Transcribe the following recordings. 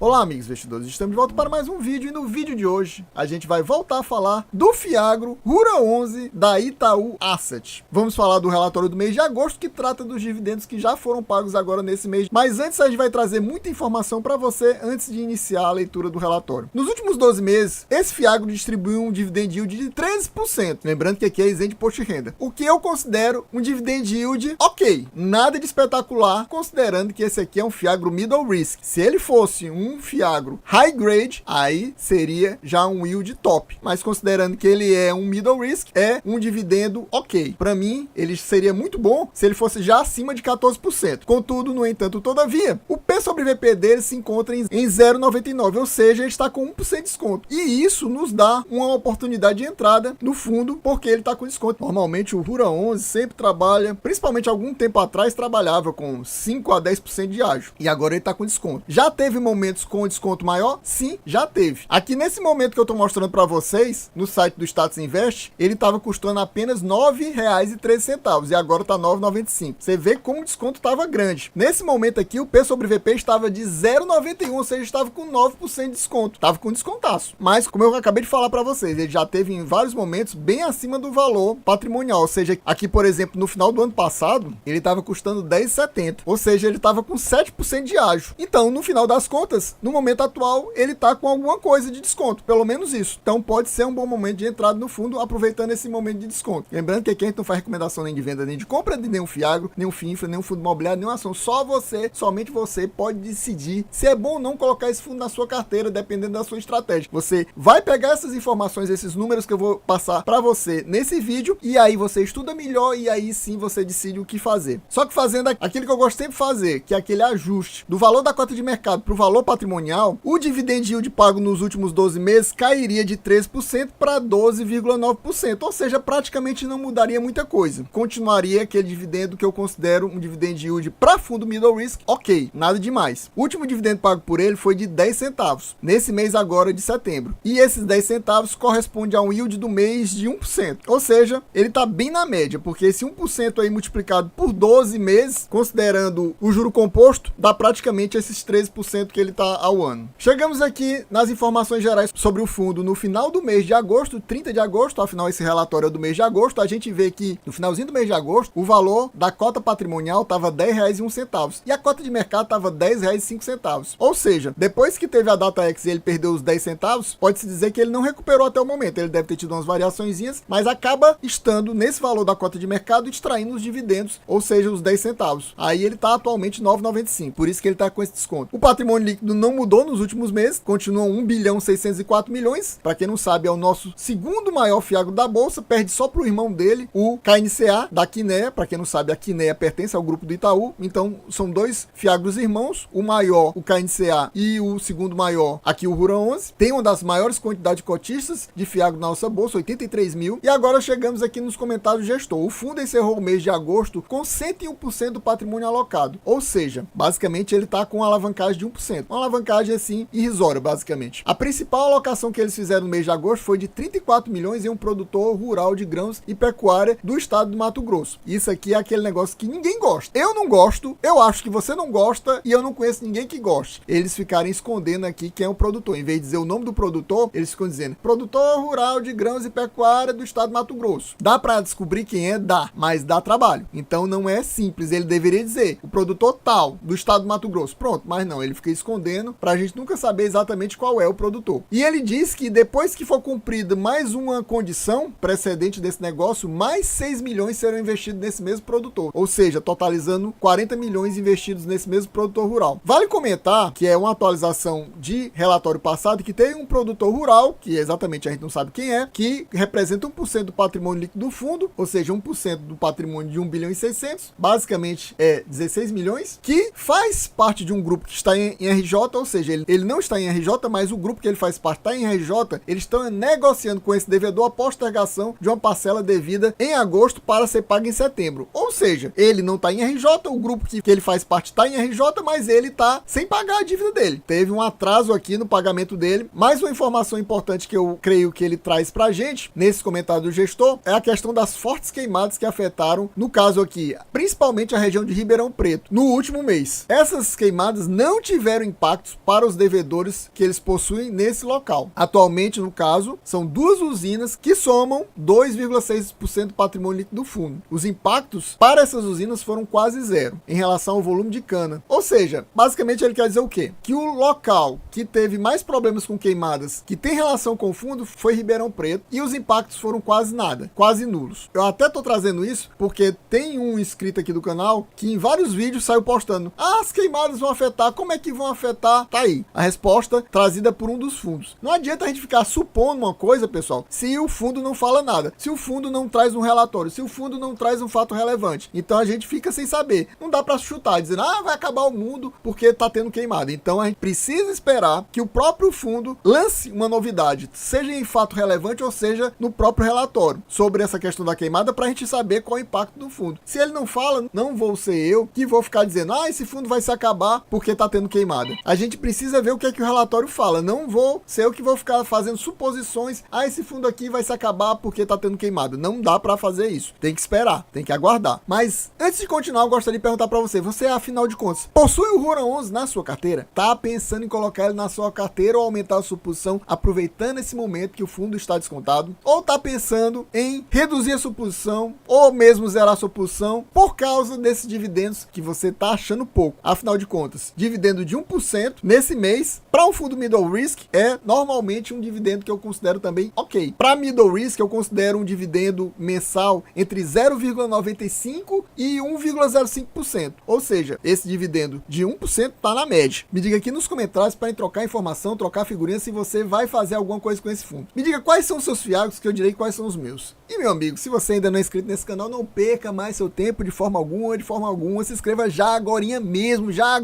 Olá amigos investidores, estamos de volta para mais um vídeo e no vídeo de hoje a gente vai voltar a falar do Fiagro Rura 11 da Itaú Asset. Vamos falar do relatório do mês de agosto que trata dos dividendos que já foram pagos agora nesse mês, mas antes a gente vai trazer muita informação para você antes de iniciar a leitura do relatório. Nos últimos 12 meses, esse Fiagro distribuiu um dividend yield de 13%, lembrando que aqui é isento de imposto de renda, o que eu considero um dividend yield ok, nada de espetacular, considerando que esse aqui é um Fiagro middle risk. Se ele fosse um Fiagro high grade, aí seria já um yield top, mas considerando que ele é um middle risk, é um dividendo ok. Para mim, ele seria muito bom se ele fosse já acima de 14%. Contudo, no entanto, todavia, o P sobre VP dele se encontra em 0,99, ou seja, ele está com 1% de desconto. E isso nos dá uma oportunidade de entrada no fundo, porque ele está com desconto. Normalmente o Rura 11 sempre trabalha, principalmente algum tempo atrás, trabalhava com 5 a 10% de ágio. E agora ele está com desconto. Já teve momentos com desconto maior? Sim, já teve. Aqui nesse momento que eu estou mostrando para vocês, no site do Status Invest, ele estava custando apenas R$ 9,13 e agora está R$ 9,95. Você vê como o desconto estava grande. Nesse momento aqui, o P sobre VP estava de 0,91, ou seja, estava com 9% de desconto. Estava com descontaço. Mas, como eu acabei de falar para vocês, ele já teve em vários momentos bem acima do valor patrimonial. Ou seja, aqui, por exemplo, no final do ano passado, ele estava custando R$ 10,70. Ou seja, ele estava com 7% de ágio. Então, no final das contas, no momento atual, ele está com alguma coisa de desconto, pelo menos isso. Então pode ser um bom momento de entrada no fundo, aproveitando esse momento de desconto. Lembrando que aqui a gente não faz recomendação nem de venda, nem de compra de nenhum Fiagro, nenhum FINFRA, nenhum fundo imobiliário, nenhuma ação. Só você, somente você pode decidir se é bom ou não colocar esse fundo na sua carteira, dependendo da sua estratégia. Você vai pegar essas informações, esses números que eu vou passar para você nesse vídeo, e aí você estuda melhor e aí sim você decide o que fazer. Só que fazendo aquilo que eu gosto sempre de fazer, que é aquele ajuste do valor da cota de mercado para o valor patrimonial, o dividend yield pago nos últimos 12 meses cairia de 13% para 12,9%, ou seja, praticamente não mudaria muita coisa. Continuaria aquele dividendo que eu considero um dividend yield para fundo middle risk, ok, nada demais. O último dividendo pago por ele foi de 10 centavos, nesse mês agora de setembro. E esses 10 centavos corresponde a um yield do mês de 1%, ou seja, ele está bem na média, porque esse 1% aí multiplicado por 12 meses, considerando o juro composto, dá praticamente esses 13% que ele está ao ano. Chegamos aqui nas informações gerais sobre o fundo no final do mês de agosto, 30 de agosto, afinal esse relatório é do mês de agosto, a gente vê que no finalzinho do mês de agosto, o valor da cota patrimonial estava R$ 10,01 e a cota de mercado estava R$ 10,05. Ou seja, depois que teve a data X e ele perdeu os 10 centavos, pode-se dizer que ele não recuperou até o momento, ele deve ter tido umas variaçõezinhas, mas acaba estando nesse valor da cota de mercado extraindo os dividendos, ou seja, os 10 centavos. Aí ele está atualmente R$ 9,95, por isso que ele está com esse desconto. O patrimônio líquido não mudou nos últimos meses, continua 1.604 milhões. Para quem não sabe, é o nosso segundo maior Fiagro da bolsa, perde só para o irmão dele, o KNCA da Kinea. Para quem não sabe, a Kinea pertence ao grupo do Itaú, então são dois Fiagros irmãos, o maior, o KNCA, e o segundo maior, aqui o Rura 11, tem uma das maiores quantidades de cotistas de Fiagro na nossa bolsa, 83 mil. E agora chegamos aqui nos comentários do gestor. O fundo encerrou o mês de agosto com 101% do patrimônio alocado, ou seja, basicamente ele está com uma alavancagem de 1%, uma alavancagem assim irrisória, basicamente. A principal alocação que eles fizeram no mês de agosto foi de 34 milhões em um produtor rural de grãos e pecuária do estado do Mato Grosso. Isso aqui é aquele negócio que ninguém gosta. Eu não gosto, eu acho que você não gosta e eu não conheço ninguém que goste. Eles ficarem escondendo aqui quem é o produtor. Em vez de dizer o nome do produtor, eles ficam dizendo produtor rural de grãos e pecuária do estado do Mato Grosso. Dá para descobrir quem é? Dá, mas dá trabalho. Então não é simples. Ele deveria dizer o produtor tal do estado do Mato Grosso. Pronto, mas não, ele fica escondendo pra gente nunca saber exatamente qual é o produtor. E ele diz que depois que for cumprida mais uma condição precedente desse negócio, mais 6 milhões serão investidos nesse mesmo produtor. Ou seja, totalizando 40 milhões investidos nesse mesmo produtor rural. Vale comentar que é uma atualização de relatório passado que tem um produtor rural, que exatamente a gente não sabe quem é, que representa 1% do patrimônio líquido do fundo, ou seja, 1% do patrimônio de 1 bilhão e 600, basicamente é 16 milhões, que faz parte de um grupo que está em RJ, ou seja, ele não está em RJ, mas o grupo que ele faz parte está em RJ, eles estão negociando com esse devedor a postergação de uma parcela devida em agosto para ser paga em setembro. Ou seja, ele não está em RJ, o grupo que ele faz parte está em RJ, mas ele está sem pagar a dívida dele. Teve um atraso aqui no pagamento dele. Mais uma informação importante que eu creio que ele traz para a gente, nesse comentário do gestor, é a questão das fortes queimadas que afetaram, no caso aqui, principalmente a região de Ribeirão Preto, no último mês. Essas queimadas não tiveram impacto impactos para os devedores que eles possuem nesse local. Atualmente, no caso, são 2 usinas que somam 2,6% do patrimônio líquido do fundo. Os impactos para essas usinas foram quase zero em relação ao volume de cana. Ou seja, basicamente ele quer dizer o quê? Que o local que teve mais problemas com queimadas que tem relação com o fundo foi Ribeirão Preto e os impactos foram quase nada, quase nulos. Eu até tô trazendo isso porque tem um inscrito aqui do canal que em vários vídeos saiu postando: as queimadas vão afetar, como é que vão afetar? Tá aí, a resposta trazida por um dos fundos. Não adianta a gente ficar supondo uma coisa, pessoal, se o fundo não fala nada, se o fundo não traz um relatório, se o fundo não traz um fato relevante. Então a gente fica sem saber. Não dá para chutar, dizendo, vai acabar o mundo porque tá tendo queimada. Então a gente precisa esperar que o próprio fundo lance uma novidade, seja em fato relevante ou seja no próprio relatório, sobre essa questão da queimada, para a gente saber qual é o impacto do fundo. Se ele não fala, não vou ser eu que vou ficar dizendo, esse fundo vai se acabar porque tá tendo queimada. A gente precisa ver o que é que o relatório fala. Não vou ser eu que vou ficar fazendo suposições, esse fundo aqui vai se acabar porque tá tendo queimada. Não dá para fazer isso. Tem que esperar, tem que aguardar. Mas antes de continuar, eu gostaria de perguntar para você, afinal de contas, possui o Hura 11 na sua carteira? Tá pensando em colocar ele na sua carteira ou aumentar a sua posição aproveitando esse momento que o fundo está descontado? Ou tá pensando em reduzir a sua posição ou mesmo zerar a sua posição por causa desses dividendos que você tá achando pouco? Afinal de contas, dividendo de 1% nesse mês para um fundo middle risk é normalmente um dividendo que eu considero também ok. Para middle risk eu considero um dividendo mensal entre 0,95% e 1,05%. Ou seja, esse dividendo de 1% tá na média. Me diga aqui nos comentários para trocar informação, trocar figurinha, se você vai fazer alguma coisa com esse fundo. Me diga quais são os seus fiagros, que eu direi quais são os meus. E meu amigo, se você ainda não é inscrito nesse canal, não perca mais seu tempo de forma alguma, se inscreva já agorinha mesmo, já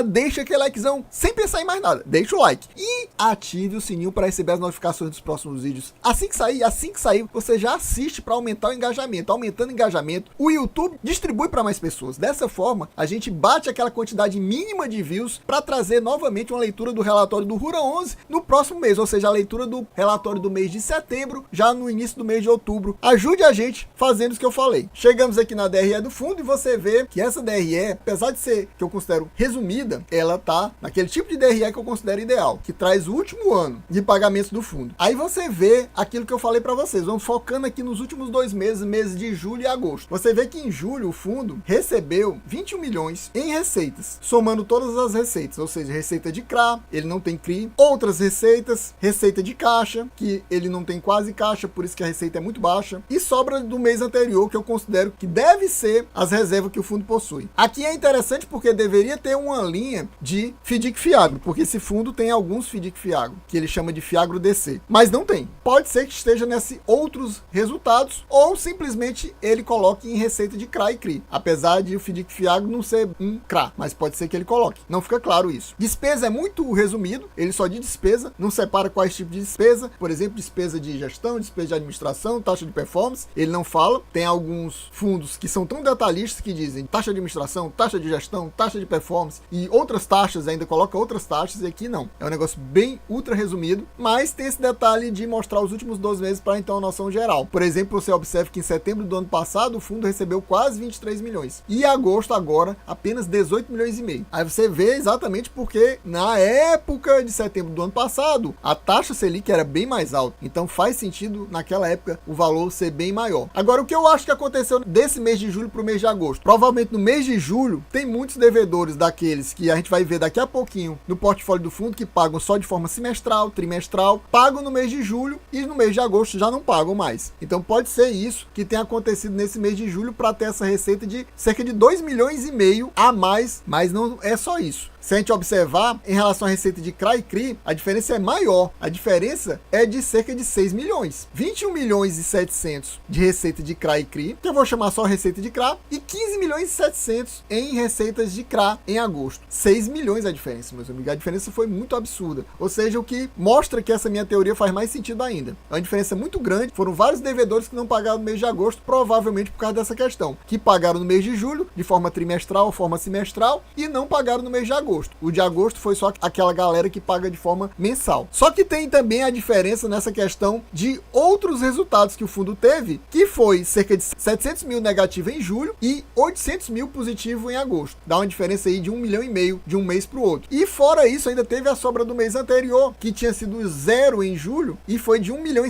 deixa aquele likezão, sem pensar em mais nada, deixa o like e ative o sininho para receber as notificações dos próximos vídeos. Assim que sair, você já assiste para aumentar o engajamento. Aumentando o engajamento, o YouTube distribui para mais pessoas. Dessa forma, a gente bate aquela quantidade mínima de views para trazer novamente uma leitura do relatório do Hura 11 no próximo mês, ou seja, a leitura do relatório do mês de setembro, já no início do mês de outubro. Ajude a gente fazendo isso que eu falei. Chegamos aqui na DRE do fundo e você vê que essa DRE, apesar de ser, que eu considero resumida, ela tá naquele tipo de DRE que eu considero ideal, que traz o último ano de pagamentos do fundo. Aí você vê aquilo que eu falei para vocês. Vamos focando aqui nos últimos 2 meses de julho e agosto. Você vê que em julho o fundo recebeu 21 milhões em receitas, somando todas as receitas, ou seja, receita de CRA, ele não tem CRI, outras receitas, receita de caixa, que ele não tem quase caixa, por isso que a receita é muito baixa, e sobra do mês anterior, que eu considero que deve ser as reservas que o fundo possui. Aqui é interessante porque deveria ter uma linha de FDIC Fiagro, porque esse fundo tem alguns FDIC Fiagro, que ele chama de Fiagro DC, mas não tem. Pode ser que esteja nesses outros resultados, ou simplesmente ele coloque em receita de CRA e CRI, apesar de o FDIC Fiagro não ser um CRA, mas pode ser que ele coloque. Não fica claro isso. Despesa é muito resumido, ele só diz despesa, não separa quais tipos de despesa, por exemplo, despesa de gestão, despesa de administração, taxa de performance, ele não fala. Tem alguns fundos que são tão detalhistas que dizem taxa de administração, taxa de gestão, taxa de performance e outras taxas, ainda coloca outras taxas, e aqui não. É um negócio bem ultra resumido, mas tem esse detalhe de mostrar os últimos 12 meses para então a noção geral. Por exemplo, você observa que em setembro do ano passado o fundo recebeu quase 23 milhões e em agosto agora apenas 18 milhões e meio. Aí você vê exatamente porque na época de setembro do ano passado a taxa Selic era bem mais alta, então faz sentido naquela época o valor ser bem maior. Agora, o que eu acho que aconteceu desse mês de julho para o mês de agosto? Provavelmente no mês de julho tem muitos devedores daqueles que a gente vai ver daqui a pouquinho no portfólio do fundo que pagam só de forma semestral, trimestral, pagam no mês de julho e no mês de agosto já não pagam mais. Então pode ser isso que tenha acontecido nesse mês de julho para ter essa receita de cerca de 2 milhões e meio a mais, mas não é só isso. Se a gente observar, em relação à receita de CRA e CRI, a diferença é maior. A diferença é de cerca de 6 milhões. 21 milhões e 700 de receita de CRA e CRI, que eu vou chamar só receita de CRA, e 15 milhões e 700 em receitas de CRA em agosto. 6 milhões a diferença, meus amigos. A diferença foi muito absurda. Ou seja, o que mostra que essa minha teoria faz mais sentido ainda. É uma diferença muito grande. Foram vários devedores que não pagaram no mês de agosto, provavelmente por causa dessa questão. Que pagaram no mês de julho, de forma trimestral ou forma semestral, e não pagaram no mês de agosto. agosto. O de agosto foi só aquela galera que paga de forma mensal. Só que tem também a diferença nessa questão de outros resultados que o fundo teve, que foi cerca de 700 mil negativo em julho e 800 mil positivo em agosto. Dá uma diferença aí de 1,5 milhão de um mês para o outro. E fora isso, ainda teve a sobra do mês anterior, que tinha sido 0 em julho e foi de 1,7 milhão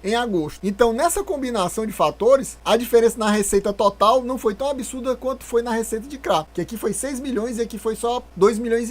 em agosto. Então, nessa combinação de fatores, a diferença na receita total não foi tão absurda quanto foi na receita de CRA, que aqui foi 6 milhões e aqui foi só 2,5 milhões.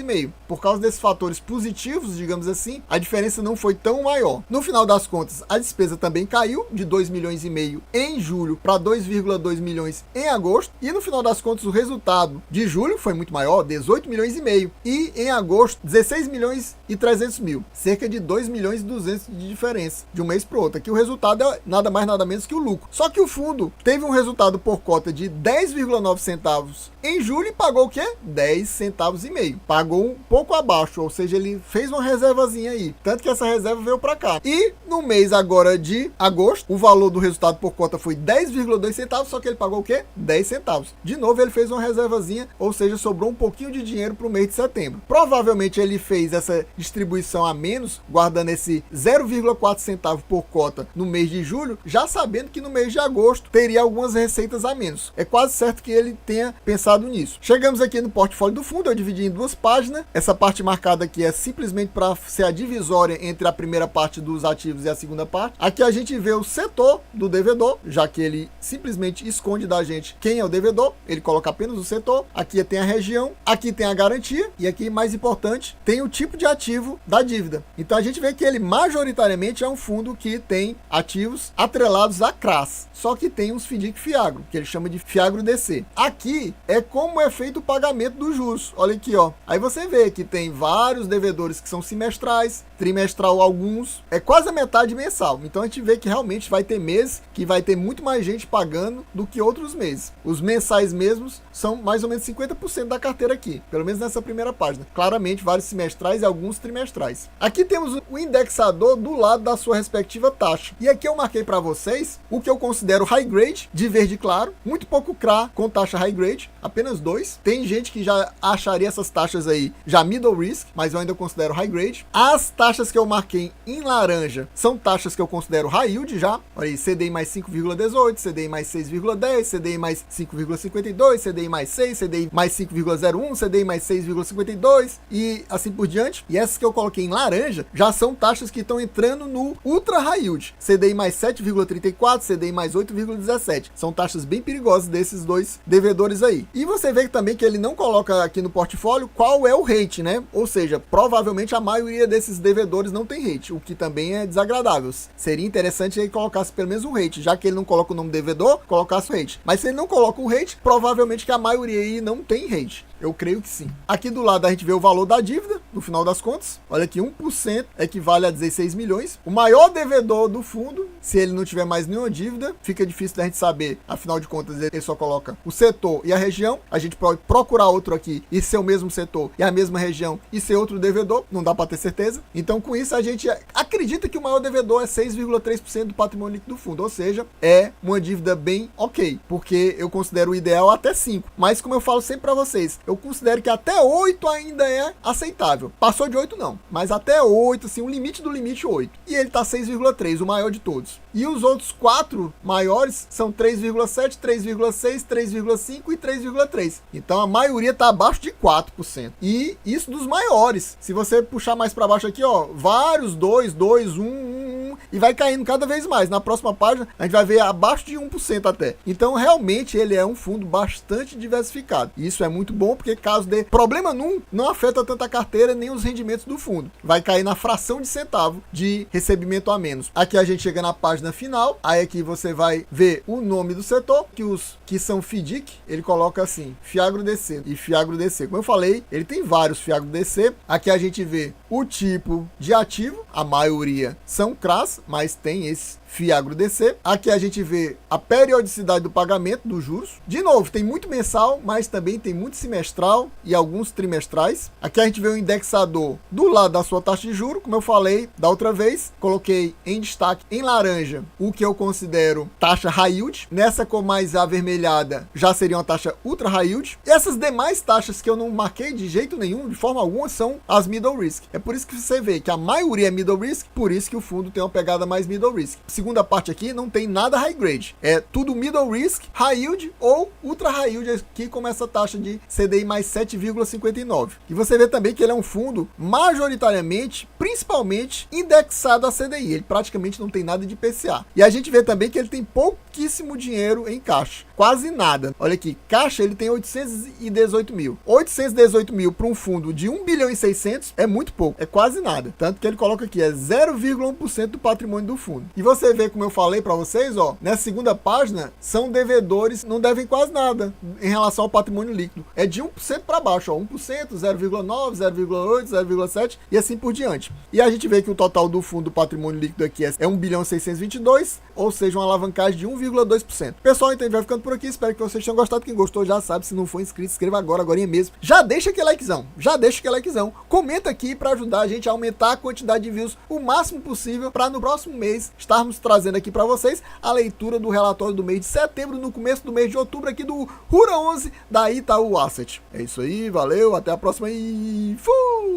Por causa desses fatores positivos, digamos assim, a diferença não foi tão maior. No final das contas, a despesa também caiu de 2,5 milhões em julho para 2,2 milhões em agosto. E no final das contas, o resultado de julho foi muito maior, 18,5 milhões. E em agosto, 16 milhões e 300 mil. Cerca de 2 milhões e 200 de diferença de um mês para o outro. Aqui o resultado é nada mais nada menos que o lucro. Só que o fundo teve um resultado por cota de 10,9 centavos em julho e pagou o quê? 10 centavos e meio. Pagou um pouco abaixo, ou seja, ele fez uma reservazinha aí. Tanto que essa reserva veio para cá. E no mês agora de agosto, o valor do resultado por cota foi 10,2 centavos, só que ele pagou o quê? 10 centavos. De novo, ele fez uma reservazinha, ou seja, sobrou um pouquinho de dinheiro para o mês de setembro. Provavelmente ele fez essa distribuição a menos, guardando esse 0,4 centavo por cota no mês de julho, já sabendo que no mês de agosto teria algumas receitas a menos. É quase certo que ele tenha pensado nisso. Chegamos aqui no portfólio do fundo, eu dividi em duas páginas. Essa parte marcada aqui é simplesmente para ser a divisória entre a primeira parte dos ativos e a segunda parte. Aqui a gente vê o setor do devedor, já que ele simplesmente esconde da gente quem é o devedor, ele coloca apenas o setor. Aqui tem a região, aqui tem a garantia e aqui, mais importante, tem o tipo de ativo da dívida. Então a gente vê que ele majoritariamente é um fundo que tem ativos atrelados a CRAs, só que tem uns FDIC Fiagro, que ele chama de Fiagro DC. Aqui é como é feito o pagamento dos juros. Olha aqui, ó. Aí você vê que tem vários devedores que são semestrais, trimestral alguns, é quase a metade mensal. Então a gente vê que realmente vai ter meses que vai ter muito mais gente pagando do que outros meses. Os mensais mesmos são mais ou menos 50% da carteira aqui, pelo menos nessa primeira página. Claramente vários semestrais e alguns trimestrais. Aqui temos o indexador do lado da sua respectiva taxa. E aqui eu marquei para vocês o que eu considero high grade, de verde claro, muito pouco CRA com taxa high grade, apenas 2. Tem gente que já acharia essas taxas aí já middle risk, mas eu ainda considero high grade. As taxas que eu marquei em laranja são taxas que eu considero high yield já. Olha aí, CDI mais 5,18, CDI mais 6,10, CDI mais 5,52, CDI mais 6, CDI mais 5,01, CDI mais 6,52 e assim por diante. E essas que eu coloquei em laranja já são taxas que estão entrando no ultra high yield. CDI mais 7,34, CDI mais 8,17. São taxas bem perigosas desses dois devedores aí. E você vê também que ele não coloca aqui no portfólio qual é o rate, né? Ou seja, provavelmente a maioria desses devedores não tem rate, o que também é desagradável. Seria interessante ele colocasse pelo menos um rate, já que ele não coloca o nome do devedor, colocasse o rate. Mas se ele não coloca o rate, provavelmente que a maioria aí não tem rate. Eu creio que sim. Aqui do lado a gente vê o valor da dívida, no final das contas. Olha aqui, 1% equivale a 16 milhões. O maior devedor do fundo, se ele não tiver mais nenhuma dívida, fica difícil da gente saber. Afinal de contas, ele só coloca o setor e a região. A gente pode procurar outro aqui e ser o mesmo setor e a mesma região e ser outro devedor. Não dá para ter certeza. Então, com isso, a gente acredita que o maior devedor é 6,3% do patrimônio líquido do fundo. Ou seja, é uma dívida bem ok. Porque eu considero o ideal até 5. Mas, como eu falo sempre para vocês, eu considero que até 8 ainda é aceitável. Passou de 8 não, mas até 8, assim, o limite do limite 8. E ele tá 6,3, o maior de todos. E os outros 4 maiores são 3,7, 3,6, 3,5 e 3,3. Então a maioria tá abaixo de 4%. E isso dos maiores. Se você puxar mais para baixo aqui, ó, vários 2, 2, 1, e vai caindo cada vez mais. Na próxima página a gente vai ver abaixo de 1% até. Então realmente ele é um fundo bastante diversificado. E isso é muito bom porque caso dê problema não afeta tanto a carteira nem os rendimentos do fundo. Vai cair na fração de centavo de recebimento a menos. Aqui a gente chega na página final. Aí aqui você vai ver o nome do setor, que os que são FDIC, ele coloca assim, Fiagro DC e Fiagro DC. Como eu falei, ele tem vários Fiagro DC. Aqui a gente vê o tipo de ativo, a maioria são CRAs, mas tem esses Fiagro DC. Aqui a gente vê a periodicidade do pagamento dos juros. De novo, tem muito mensal, mas também tem muito semestral e alguns trimestrais. Aqui a gente vê o indexador do lado da sua taxa de juros, como eu falei da outra vez. Coloquei em destaque em laranja o que eu considero taxa high yield. Nessa cor mais avermelhada já seria uma taxa ultra high yield. E essas demais taxas que eu não marquei de jeito nenhum, de forma alguma, são as middle risk. É por isso que você vê que a maioria é middle risk, por isso que o fundo tem uma pegada mais middle risk. Segunda parte aqui não tem nada high grade, é tudo middle risk, high yield ou ultra high yield aqui com essa taxa de CDI mais 7,59. E você vê também que ele é um fundo majoritariamente, principalmente indexado a CDI, ele praticamente não tem nada de IPCA. E a gente vê também que ele tem pouquíssimo dinheiro em caixa, quase nada. Olha aqui, caixa ele tem 818 mil. 818 mil para um fundo de 1 bilhão e 600 é muito pouco, é quase nada. Tanto que ele coloca aqui, é 0,1% do patrimônio do fundo. E você vê, como eu falei para vocês, ó, nessa segunda página, são devedores, não devem quase nada em relação ao patrimônio líquido. É de 1% para baixo, ó, 1%, 0,9%, 0,8%, 0,7% e assim por diante. E a gente vê que o total do fundo do patrimônio líquido aqui é 1 bilhão e 622, ou seja, uma alavancagem de 1,2%. Pessoal, então a gente vai ficando por aqui, espero que vocês tenham gostado. Quem gostou já sabe, se não for inscrito, se inscreva agora mesmo. Já deixa aquele likezão, comenta aqui para ajudar a gente a aumentar a quantidade de views o máximo possível, para no próximo mês estarmos trazendo aqui para vocês a leitura do relatório do mês de setembro, no começo do mês de outubro aqui do Hura 11 da Itaú Asset. É isso aí, valeu, até a próxima e fui!